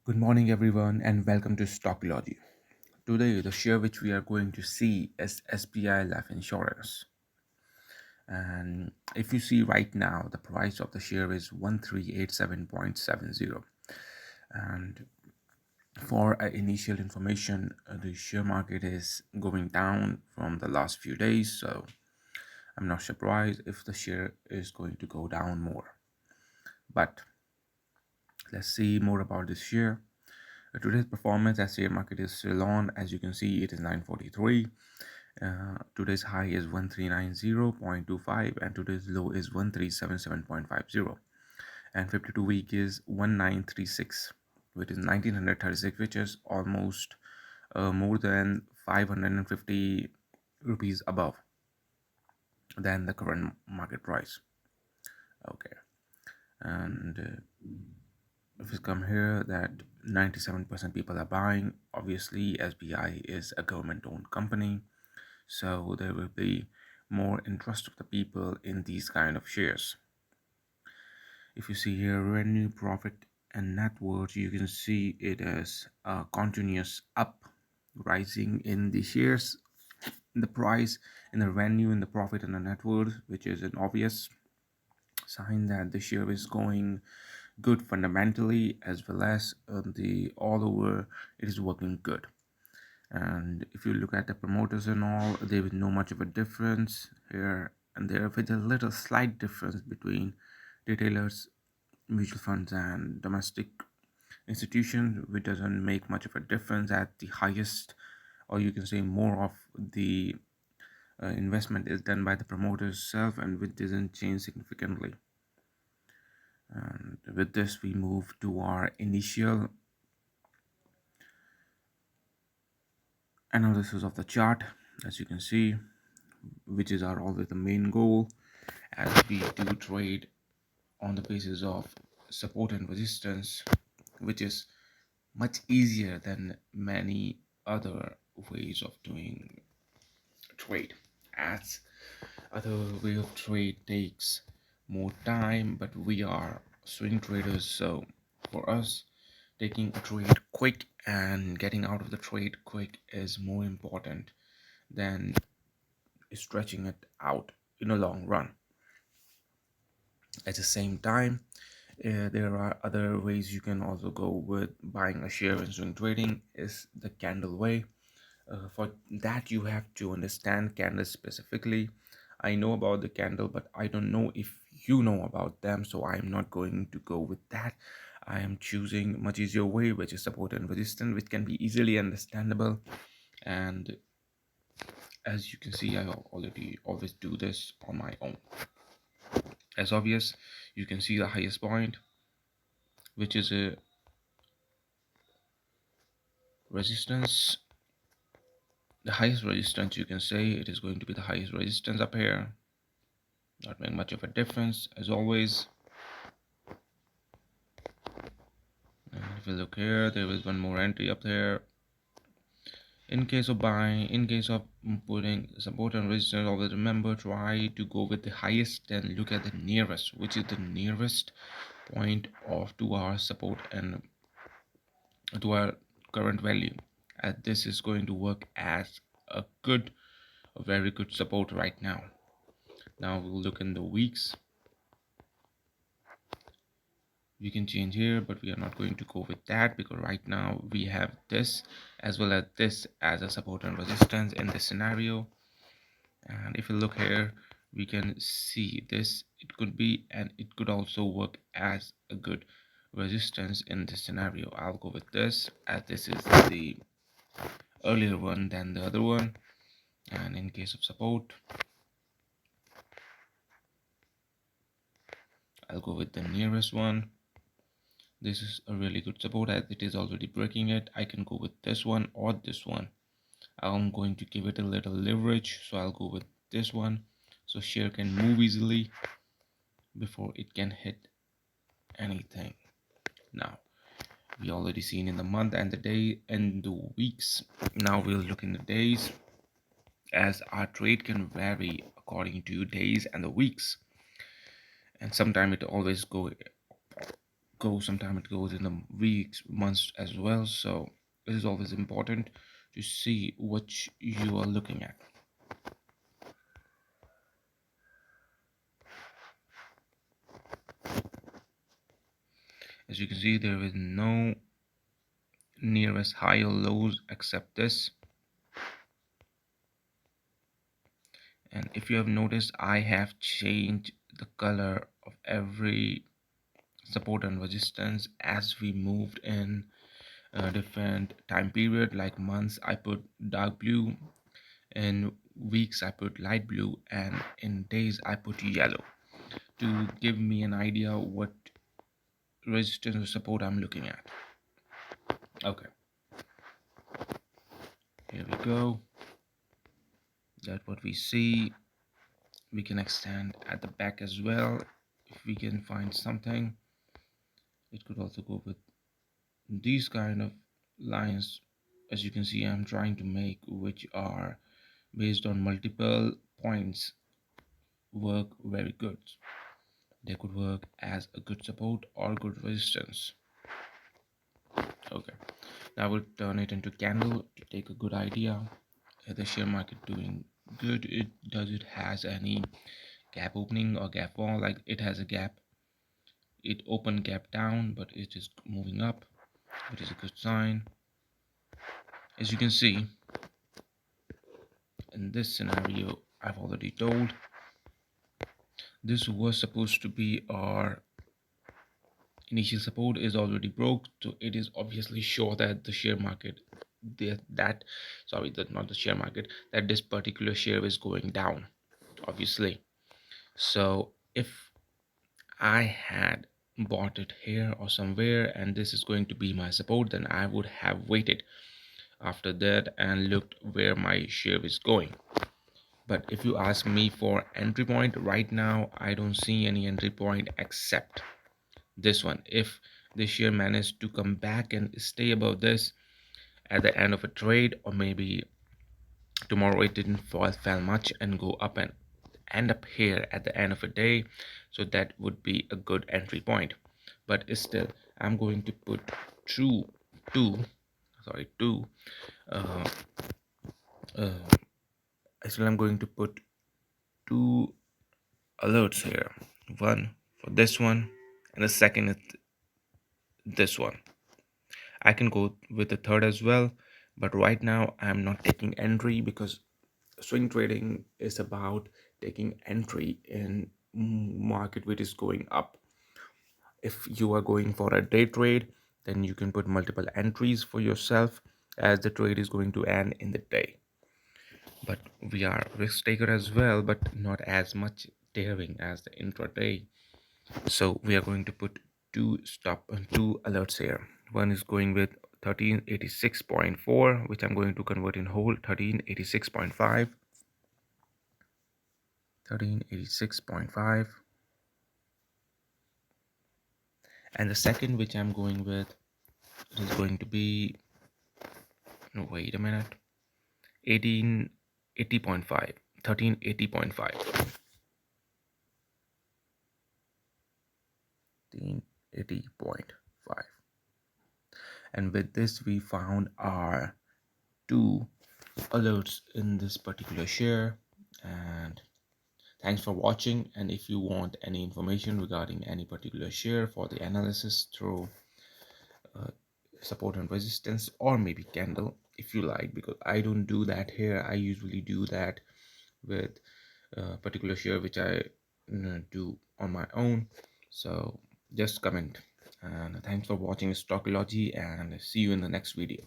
Good morning, everyone, and welcome to Stockology. Today, the share which we are going to see is SBI Life Insurance. And if you see right now, the price of the share is 1387.70. And for initial information, the share market is going down from the last few days, so I'm not surprised if the share is going to go down more. But let's see more about this share. Today's performance as share market is still on. As you can see, it is 943. Today's high is 1390.25 and today's low is 1377.50, and 52 week is 1936, which is 1936, which is almost more than 550 rupees above than the current market price. Okay, and if you come here, that 97% people are buying. Obviously, SBI is a government-owned company, so there will be more interest of the people in these kind of shares. If you see here, revenue, profit, and net worth, you can see it as a continuous up, rising in the shares, in the price, in the revenue, in the profit, and the net worth, which is an obvious sign that the share is going good fundamentally, as well as the all over it is working good. And if you look at the promoters and all, there is no much of a difference here and there, with a little slight difference between retailers, mutual funds, and domestic institutions, which doesn't make much of a difference at the highest, or you can say more of the investment is done by the promoters self, and which doesn't change significantly. And with this, we move to our initial analysis of the chart. As you can see, which is our always the main goal, as we do trade on the basis of support and resistance, which is much easier than many other ways of doing trade, as other way of trade takes more time, but we are swing traders, so for us, taking a trade quick and getting out of the trade quick is more important than stretching it out in a long run. At the same time, there are other ways you can also go with buying a share and swing trading, is the candle way. For that, you have to understand candles specifically. I know about the candle, but I don't know if you know about them, so I'm not going to go with that. I am choosing much easier way, which is support and resistance, which can be easily understandable. And as you can see, I already always do this on my own. As obvious, you can see the highest point, which is a resistance. The highest resistance, you can say it is going to be the highest resistance up here. Not make much of a difference, as always. And if you look here, there is one more entry up there. In case of buying, in case of putting support and resistance, always remember, try to go with the highest, then look at the nearest, which is the nearest point of to our support and to our current value, as this is going to work as a very good support right now. Now we'll look in the weeks. We can change here, but we are not going to go with that, because right now we have this as well as this as a support and resistance in this scenario. And if you look here, we can see this, it could be, and it could also work as a good resistance in this scenario. I'll go with this, as this is the earlier one than the other one. And in case of support, I'll go with the nearest one. This is a really good support, as it is already breaking it. I can go with this one or this one. I'm going to give it a little leverage, so I'll go with this one, so share can move easily before it can hit anything. Now we already seen in the month and the day and the weeks. Now we'll look in the days, as our trade can vary according to days and the weeks, and sometimes it always go go, sometimes it goes in the weeks, months as well. So it is always important to see what you are looking at. As you can see, there is no nearest high or lows except this. And if you have noticed, I have changed the color of every support and resistance as we moved in a different time period. Like months I put dark blue, in weeks I put light blue, and in days I put yellow to give me an idea what resistance or support I'm looking at. Okay, here we go. That's what we see. We can extend at the back as well if we can find something. It could also go with these kind of lines. As you can see, I'm trying to make which are based on multiple points work very good. They could work as a good support or good resistance. Okay, now we'll turn it into candle to take a good idea. Is the share market doing good? It has any gap opening or gap fall? Like it has a gap, it opened gap down, but it is moving up, which is a good sign. As you can see, in this scenario I've already told, this was supposed to be our initial support, is already broke, so it is obviously sure that the share market, that sorry, that not the share market, that this particular share is going down, obviously. So if I had bought it here or somewhere and this is going to be my support, then I would have waited after that and looked where my share is going. But if you ask me for entry point right now, I don't see any entry point except this one. If the share managed to come back and stay above this at the end of a trade, or maybe tomorrow it didn't fell much and go up and end up here at the end of a day, so that would be a good entry point. But still, I'm going to put two two sorry two uh, uh, still I'm going to put two alerts here. One for this one, and the second is this one. I can go with the third as well, but right now I'm not taking entry because swing trading is about taking entry in market which is going up. If you are going for a day trade, then you can put multiple entries for yourself as the trade is going to end in the day. But we are risk taker as well, but not as much daring as the intraday. So we are going to put two alerts here. One is going with 1386.4, which I'm going to convert in whole 1386.5, 1386.5. And the second which I'm going with, it is going to be, no, wait a minute, 1880.5, 1380.5, 1380.5. And with this we found our two alerts in this particular share. And thanks for watching, and if you want any information regarding any particular share for the analysis through uh, support and resistance, or maybe candle if you like, because I don't do that here. I usually do that with a particular share which I do on my own. So just comment. And thanks for watching Stockology, and see you in the next video.